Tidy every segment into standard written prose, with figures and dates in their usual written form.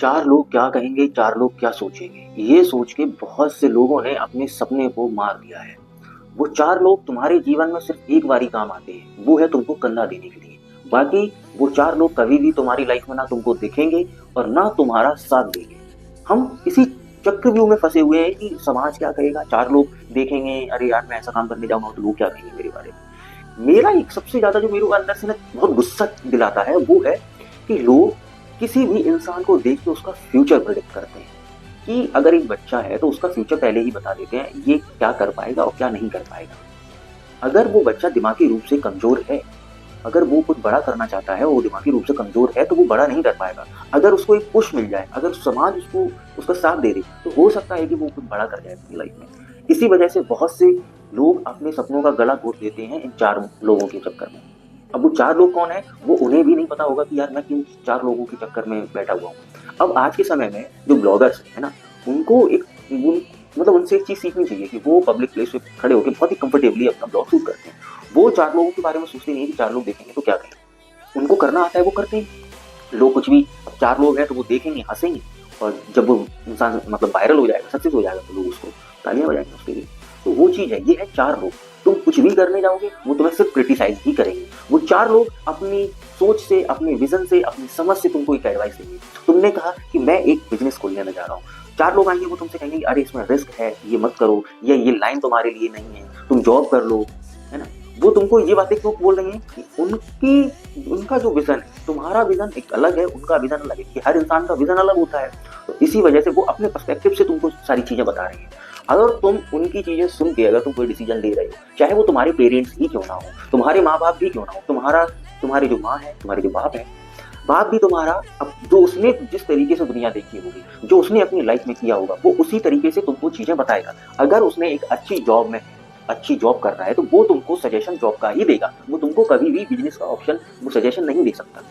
चार लोग क्या कहेंगे, चार लोग क्या सोचेंगे, ये सोच के बहुत से लोगों ने अपने सपने को मार दिया है। वो चार लोग तुम्हारे जीवन में सिर्फ एक बारी काम आते हैं, वो है तुमको कंधा देने के लिए। बाकी वो चार लोग कभी भी तुम्हारी लाइफ में ना तुमको दिखेंगे और ना तुम्हारा साथ देंगे। हम इसी चक्रव्यूह में फंसे हुए हैं कि समाज क्या कहेगा, चार लोग देखेंगे, अरे यार मैं ऐसा काम करने जाऊंगा तो लोग क्या कहेंगे मेरे बारे में। मेरा एक सबसे ज्यादा जो मेरे को अंदर से ना बहुत गुस्सा दिलाता है वो है कि लोग किसी भी इंसान को देख के उसका फ्यूचर प्रेडिक्ट करते हैं। कि अगर एक बच्चा है तो उसका फ्यूचर पहले ही बता देते हैं, ये क्या कर पाएगा और क्या नहीं कर पाएगा। अगर वो बच्चा दिमागी रूप से कमजोर है, अगर वो कुछ बड़ा करना चाहता है और वो दिमागी रूप से कमजोर है तो वो बड़ा नहीं कर पाएगा। अगर उसको एक पुश मिल जाए, अगर समाज उसको उसका साथ दे दे तो हो सकता है कि वो कुछ बड़ा कर जाए अपनी लाइफ में। इसी वजह से बहुत से लोग अपने सपनों का गला घोट देते हैं इन चार लोगों के चक्कर में। अब वो चार लोग कौन है, वो उन्हें भी नहीं पता होगा कि यार मैं क्यों चार लोगों के चक्कर में बैठा हुआ हूँ। अब आज के समय में जो ब्लॉगर्स है ना, उनको एक मतलब उनसे एक चीज सीखनी चाहिए कि वो पब्लिक प्लेस पे खड़े होकर बहुत ही कंफर्टेबली अपना ब्लॉग शूट करते हैं। वो चार लोगों के बारे में सोचते नहीं कि चार लोग देखेंगे तो क्या कहेंगे। उनको करना आता है, वो करते हैं। लोग कुछ भी, अब चार लोग हैं तो वो देखेंगे, हंसेंगे, और जब वो इंसान मतलब वायरल हो जाएगा, सक्सेस हो जाएगा, तो लोग उसको तालियां बजाएंगे उसके लिए। तो वो चीज है, ये है चार लोग। तुम कुछ भी करने जाओगे वो तुम्हें सिर्फ क्रिटिसाइज ही करेंगे। वो चार लोग अपनी सोच से, अपने विजन से, अपनी समझ से तुमको एक एडवाइस देंगे। तुमने कहा कि मैं एक बिजनेस खोलने में जा रहा हूँ, चार लोग आएंगे, वो तुमसे कहेंगे अरे इसमें रिस्क है, ये मत करो, या ये लाइन तुम्हारे लिए नहीं है, तुम जॉब कर लो, है ना। वो तुमको ये बातें क्यों बोल रही हैं कि उनका जो विजन है, तुम्हारा विजन एक अलग है, उनका विजन अलग है, कि हर इंसान का विजन अलग होता है। तो इसी वजह से वो अपने पर्सपेक्टिव से तुमको सारी चीजें बता रही हैं। अगर तुम उनकी चीजें सुन के अगर तुम कोई डिसीजन ले रहे हो, चाहे वो तुम्हारे पेरेंट्स ही क्यों ना हो, तुम्हारे माँ बाप भी क्यों ना हो, तुम्हारी जो माँ है, तुम्हारे जो बाप है, बाप भी तुम्हारा, अब जो उसने जिस तरीके से दुनिया देखी होगी, जो उसने अपनी लाइफ में किया होगा, वो उसी तरीके से तुमको चीजें बताएगा। अगर उसने एक अच्छी जॉब कर रहा है तो वो तुमको सजेशन जॉब का ही देगा। वो तुमको कभी भी बिजनेस का ऑप्शन, वो सजेशन नहीं दे सकता।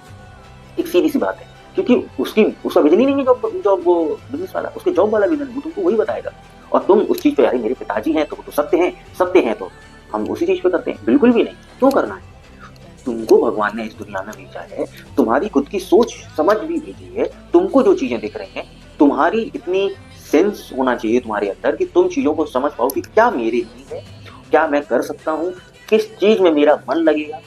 एक सीधी सी बात है, क्योंकि उसका विजन ही नहीं है जॉब जॉब वो बिजनेस वाला, उसके जॉब वाला विजन वो तुमको वही बताएगा। और तुम उस चीज पे, यार मेरे पिताजी हैं तो वो तो सत्य हैं तो हम उसी चीज पे करते हैं। बिल्कुल भी नहीं, क्यों करना है। तुमको भगवान ने इस दुनिया में भेजा है, तुम्हारी खुद की सोच समझ भी भेजी है। तुमको जो चीजें दिख रही हैं, तुम्हारी इतनी सेंस होना चाहिए तुम्हारे अंदर कि तुम चीजों को समझ पाओ कि क्या मेरे लिए है, क्या मैं कर सकता हूँ, किस चीज में मेरा मन लगेगा,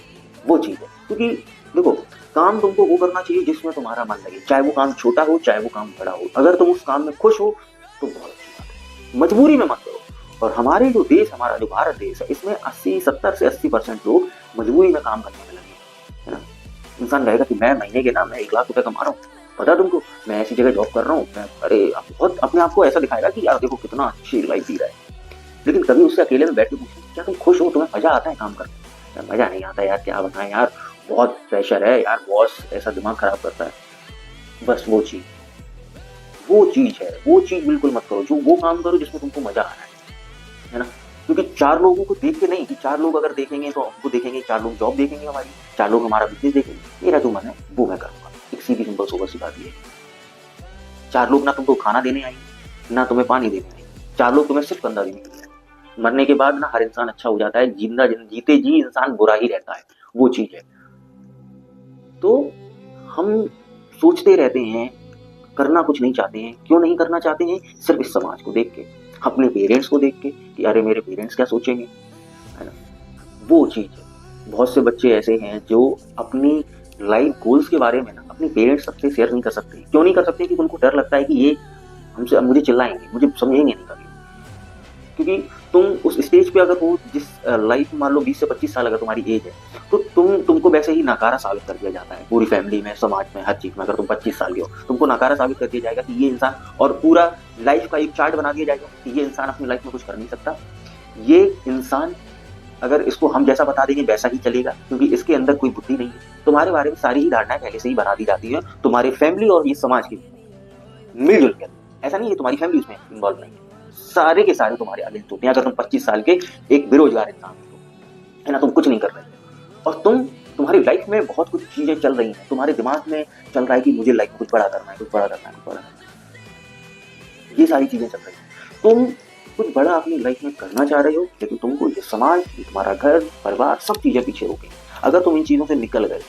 वो चीज है। क्योंकि देखो, काम तुमको वो करना चाहिए जिसमें तुम्हारा मन लगे, चाहे वो काम छोटा हो चाहे वो काम बड़ा हो। अगर तुम उस काम में खुश हो तो बहुत अच्छी बात है, मजबूरी में मत करो। और हमारे जो देश, हमारा जो भारत देश है, इसमें 70 से 80% लोग मजबूरी में काम करने में लगे, है ना। इंसान कहेगा कि मैं महीने के ना मैं 1 लाख रुपए कमा रहा हूँ, पता तुमको, मैं ऐसी जगह जॉब कर रहा हूँ, मैं अरे बहुत अपने आप को ऐसा दिखाएगा कि यार देखो कितना अच्छी लाइफ जी रहा है। लेकिन कभी उससे अकेले में बैठ के पूछो, क्या तुम खुश हो, तुम्हें मजा आता है काम करने। यार मजा नहीं आता यार, क्या बताएं यार, बहुत प्रेशर है यार, बॉस ऐसा दिमाग खराब करता है। बस वो चीज है, वो चीज बिल्कुल मत करो। जो वो काम करो जिसमें तुमको मजा आ रहा है ना। क्योंकि चार लोगों को देख के नहीं, कि चार लोग अगर देखेंगे तो हमको देखेंगे, चार लोग जॉब देखेंगे हमारी, चार लोग हमारा बिजनेस देखेंगे, मेरा जो मन है वो मैं करूंगा। एक सीधी सिंपल सोबर सी बात ये, चार लोग ना तुमको खाना देने आएंगे, ना तुम्हें पानी देने आएंगे, चार लोग तुम्हें सिर्फ कंधा देने के लिए। मरने के बाद ना हर इंसान अच्छा हो जाता है, जीते जी इंसान बुरा ही रहता है, वो चीज है। तो हम सोचते रहते हैं, करना कुछ नहीं चाहते हैं। क्यों नहीं करना चाहते हैं, सिर्फ इस समाज को देख के, अपने पेरेंट्स को देख के कि अरे मेरे पेरेंट्स क्या सोचेंगे, है ना। वो चीज है। बहुत से बच्चे ऐसे हैं जो अपनी लाइफ गोल्स के बारे में ना अपने पेरेंट्स सबसे शेयर नहीं कर सकते। क्यों नहीं कर सकते, कि उनको डर लगता है कि ये हमसे मुझे चिल्लाएंगे, मुझे समझेंगे नहीं कभी। क्योंकि तुम उस स्टेज पे अगर हो, जिस लाइफ मान लो 20 से 25 साल अगर तुम्हारी एज है, तो तुमको वैसे ही नकारा साबित कर दिया जाता है पूरी फैमिली में, समाज में, हर चीज में। अगर तुम 25 साल के हो, तुमको नकारा साबित कर दिया जाएगा कि ये इंसान, और पूरा लाइफ का एक चार्ट बना दिया जाएगा कि ये इंसान अपनी लाइफ में कुछ कर नहीं सकता। ये इंसान, अगर इसको हम जैसा बता देंगे वैसा ही चलेगा, क्योंकि इसके अंदर कोई बुद्धि नहीं है। तुम्हारे बारे में सारी ही धारणाएं पहले से ही बना दी जाती है, तुम्हारे फैमिली और ये समाज की मिलजुल कर। ऐसा नहीं है तुम्हारी फैमिली उसमें इन्वॉल्व नहीं है, सारे के सारे तुम्हारे अगेंस्ट होते हैं। अगर तुम 25 साल के एक बेरोजगार इंसान हो, है ना, तुम कुछ नहीं कर रहे और तुम्हारी लाइफ में बहुत कुछ चीजें चल रही हैं, तुम्हारे दिमाग में चल रहा है कि मुझे लाइफ में कुछ बड़ा करना है, कुछ बड़ा करना है, कुछ बड़ा करना है, ये सारी चीजें चल रही हैं। तुम कुछ बड़ा अपनी लाइफ में करना चाह रहे हो, लेकिन तुमको ये समाज, तुम्हारा घर, परिवार, सब चीजें पीछे रोके। अगर तुम इन चीजों से निकल गए,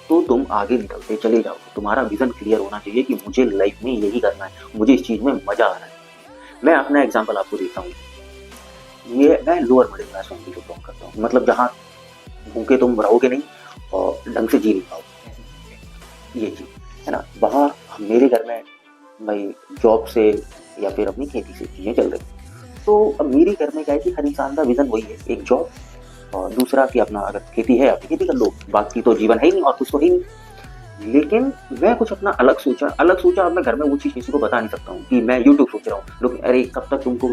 तो तुम आगे निकलते चले जाओ। तुम्हारा विजन क्लियर होना चाहिए कि मुझे लाइफ में यही करना है, मुझे इस चीज में मजा आ रहा है। मैं अपना एग्जाम्पल आपको देता हूँ। ये मैं लोअर मिडिल क्लास फैमिली को बिलोंग करता हूँ, मतलब जहाँ भूखे तुम रहोगे नहीं और ढंग से जी नहीं पाओगे, ये चीज है ना। वहाँ मेरे घर में भाई जॉब से या फिर अपनी खेती से चीजें चल रही। तो अब मेरे घर में क्या है कि हर इंसान का विजन वही है, एक जॉब और दूसरा कि अपना अगर खेती है अपनी खेती कर लो, बाकी तो जीवन है ही नहीं और कुछ तो है ही नहीं। लेकिन मैं कुछ अपना अलग सोचा। अब मैं घर में वो चीज किसी को बता नहीं सकता हूँ कि मैं यूट्यूब सोच रहा हूँ। लोग अरे कब तक तुमको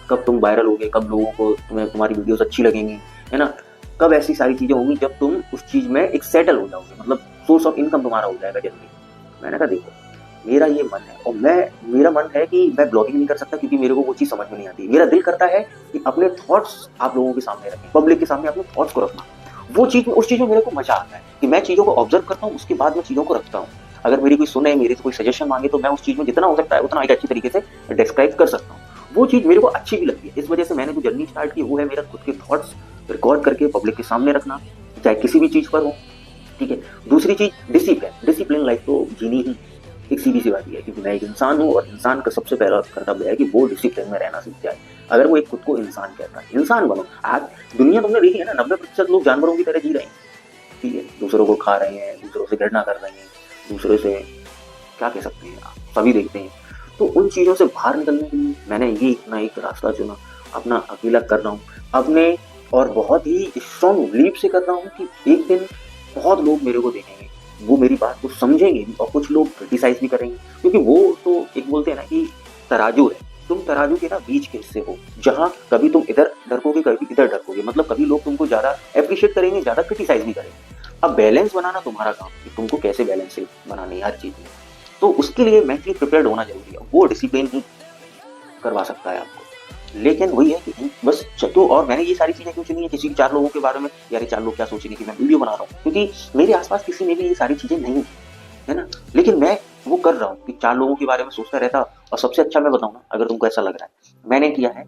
कब तुम वायरल होगे, कब लोगों को तुम्हारी वीडियोस अच्छी लगेंगी, है ना, कब ऐसी सारी चीजें होंगी जब तुम उस चीज में एक सेटल हो जाओगे, मतलब सोर्स ऑफ इनकम तुम्हारा हो जाएगा जल्दी। मैंने कहा देखो मेरा ये मन है और मेरा मन है कि मैं ब्लॉगिंग नहीं कर सकता क्योंकि मेरे को वो चीज समझ में नहीं आती। मेरा दिल करता है कि अपने थॉट्स आप लोगों के सामने रखें, पब्लिक के सामने अपने थॉट्स को रखना। वो चीज उस चीज में मेरे को मजा आता है कि मैं चीजों को ऑब्जर्व करता हूँ, उसके बाद मैं चीजों को रखता हूँ। अगर मेरी कोई सुने, मेरे से कोई सजेशन मांगे तो मैं उस चीज में जितना हो सकता है उतना एक अच्छी तरीके से डिस्क्राइब कर सकता हूँ। वो चीज मेरे को अच्छी भी लगती है। इस वजह से मैंने जो जर्नी स्टार्ट की वो है मेरा खुद के थॉट्स रिकॉर्ड करके पब्लिक के सामने रखना, चाहे किसी भी चीज पर हो। ठीक है। दूसरी चीज डिसिप्लिन लाइफ तो जीनी ही एक सीधी सी बात है क्योंकि मैं एक इंसान हूँ और इंसान का सबसे पहला कर्तव्य है कि वो डिसिप्लिन में रहना सीख जाए। अगर वो एक खुद को इंसान कहता है, इंसान बनो। आज दुनिया तुमने देखी है ना, 90% लोग जानवरों की तरह जी रहे हैं। ठीक है, दूसरों को खा रहे हैं, दूसरों से घृणा कर रहे हैं, दूसरे से क्या कह सकते हैं, सभी देखते हैं। तो उन चीजों से बाहर निकलने के लिए मैंने ये इतना एक रास्ता चुना, अपना अकेला कर रहा हूँ अपने, और बहुत ही स्ट्रॉन्ग बिलीव से कर रहा हूँ कि एक दिन बहुत लोग मेरे को देखेंगे, वो मेरी बात को समझेंगे भी और कुछ लोग क्रिटिसाइज भी करेंगे। क्योंकि वो तो एक बोलते हैं ना कि तराजू है, तुम तराजू के ना बीच के हिस्से हो, जहाँ कभी तुम इधर ढकोगे कभी इधर ढकोगे, मतलब कभी लोग तुमको ज्यादा अप्रिशिएट करेंगे, ज्यादा क्रिटिसाइज भी करेंगे। अब बैलेंस बनाना तुम्हारा काम कि तुमको कैसे बैलेंस से बनानी है हर चीज में। तो उसके लिए मेंटली प्रिपेयर्ड होना जरूरी है, वो डिसिप्लिन ही करवा सकता है आपको। लेकिन वही है कि बस तो, और मैंने ये सारी चीजें क्यों चुनी है, किसी 4 लोगों के बारे में यार 4 लोग क्या सोचेंगे कि मैं वीडियो बना रहा हूँ, क्योंकि मेरे आसपास किसी में भी ये सारी चीजें नहीं है ना। लेकिन मैं वो कर रहा हूँ कि 4 लोगों के बारे में सोचता रहता। और सबसे अच्छा मैं बताऊँ ना, अगर तुमको ऐसा लग रहा है, मैंने किया है,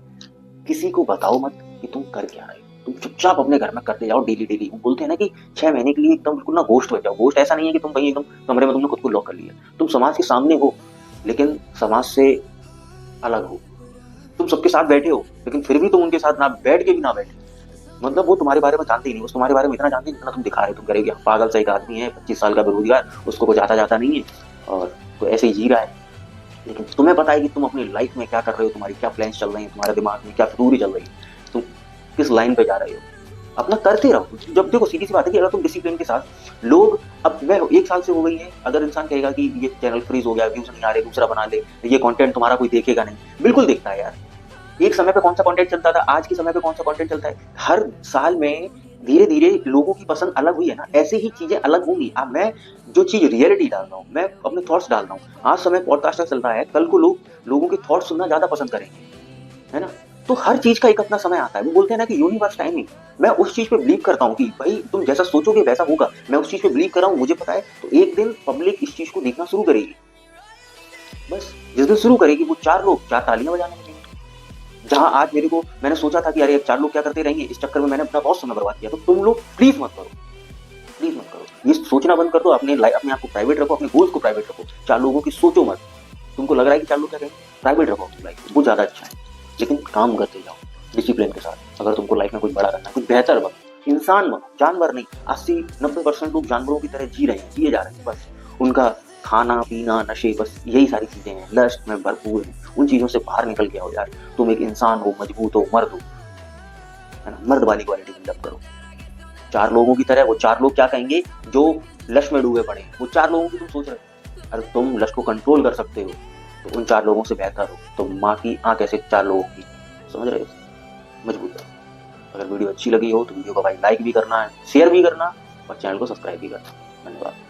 किसी को बताओ मत कि तुम कर क्या रहे हो, तुम चुपचाप अपने घर में करते जाओ डेली। वो बोलते हैं ना कि 6 महीने के लिए एकदम बिल्कुल ना घोस्ट बन जाओ। घोस्ट ऐसा नहीं है कि तुम कहीं एकदम कमरे में तुमने खुद को लॉक कर लिया, तुम समाज के सामने हो लेकिन समाज से अलग हो। तुम सबके साथ बैठे हो लेकिन फिर भी तुम उनके साथ ना बैठ के भी ना बैठे, मतलब वो तुम्हारे बारे में जानते ही नहीं, बस तुम्हारे बारे में इतना जानते हैं जितना तुम दिखा रहे हो। तुम करेगे पागल सा एक आदमी है 25 साल का बेरोजगार, उसको कुछ आता जाता नहीं है और तो ऐसे ही जी रहा है। लेकिन तुम्हें पता है कि तुम अपनी लाइफ में क्या कर रहे हो, तुम्हारी क्या प्लान्स चल रहे हैं, तुम्हारे दिमाग में क्या फितूरी चल रही है, तुम किस लाइन पे जा रहे हो, अपना करते रहो। जब देखो सीधी सी बात है कि अगर तुम डिसिप्लिन के साथ, लोग अब मैं 1 साल से हो गई है, अगर इंसान कहेगा कि ये चैनल फ्रीज हो गया, व्यूज नहीं आ रहे, दूसरा बना ले, ये कंटेंट तुम्हारा कोई देखेगा नहीं, बिल्कुल देखता है यार। एक समय पे कौन सा कंटेंट चलता था, आज के समय पे कौन सा कंटेंट चलता है। हर साल में धीरे धीरे लोगों की पसंद अलग हुई है ना, ऐसे ही चीजें अलग होंगी। अब मैं जो चीज रियलिटी डाल रहा हूँ, मैं अपने थॉट्स डाल रहा हूँ, आज समय पॉडकास्ट चल रहा है, कल को लोगों के थॉट्स सुनना ज्यादा पसंद करेंगे, है ना। तो हर चीज का एक अपना समय आता है। वो बोलते हैं ना कि यूनिवर्स टाइमिंग, मैं उस चीज पे बिलीव करता हूँ कि भाई तुम जैसा सोचोगे वैसा होगा। मैं उस चीज पे बिलीव कर रहा हूँ, मुझे पता है तो एक दिन पब्लिक इस चीज को देखना शुरू करेगी। बस जिस दिन शुरू करेगी वो 4 लोग 4 तालियां बजाने लगेंगे। जहां आज मेरे को मैंने सोचा था कि अरे 4 लोग क्या करते रहेंगे, इस चक्कर में मैंने अपना बहुत समय बर्बाद किया। तो तुम लोग प्लीज मत करो, प्लीज मत करो, ये सोचना बंद कर दो। अपने आप को प्राइवेट रखो, अपने गोल्स को प्राइवेट रखो। 4 लोगों की सोचो मत। तुमको लग रहा है कि 4 लोग क्या कहेंगे, प्राइवेट रखो अपनी लाइफ, वो ज्यादा अच्छा है। लेकिन काम करते जाओ डिसिप्लिन के साथ। अगर तुमको लाइफ में कुछ बड़ा करना है, कुछ बेहतर बनो, इंसान बनो, जानवर नहीं। 80-90% लोग जानवरों की तरह जी रहे हैं, जिए जा रहे हैं। बस उनका खाना पीना नशे, बस यही सारी चीजें हैं, लस्ट में भरपूर है। उन चीजों से बाहर निकल के आओ यार। तुम एक इंसान हो, मजबूत हो, मर्द हो, है ना, मर्द वाली क्वालिटी डेवलप करो। 4 लोगों की तरह वो 4 लोग क्या कहेंगे जो लश में डूबे पड़े, वो 4 लोगों की तुम सोच रहे हो। अगर तुम लश को कंट्रोल कर सकते हो तो उन 4 लोगों से बेहतर हो। तो माँ की आंख ऐसे 4 लोगों की, समझ रहे हो, मजबूत रहो। अगर वीडियो अच्छी लगी हो तो वीडियो को भाई लाइक भी करना है, शेयर भी करना और चैनल को सब्सक्राइब भी करना। धन्यवाद।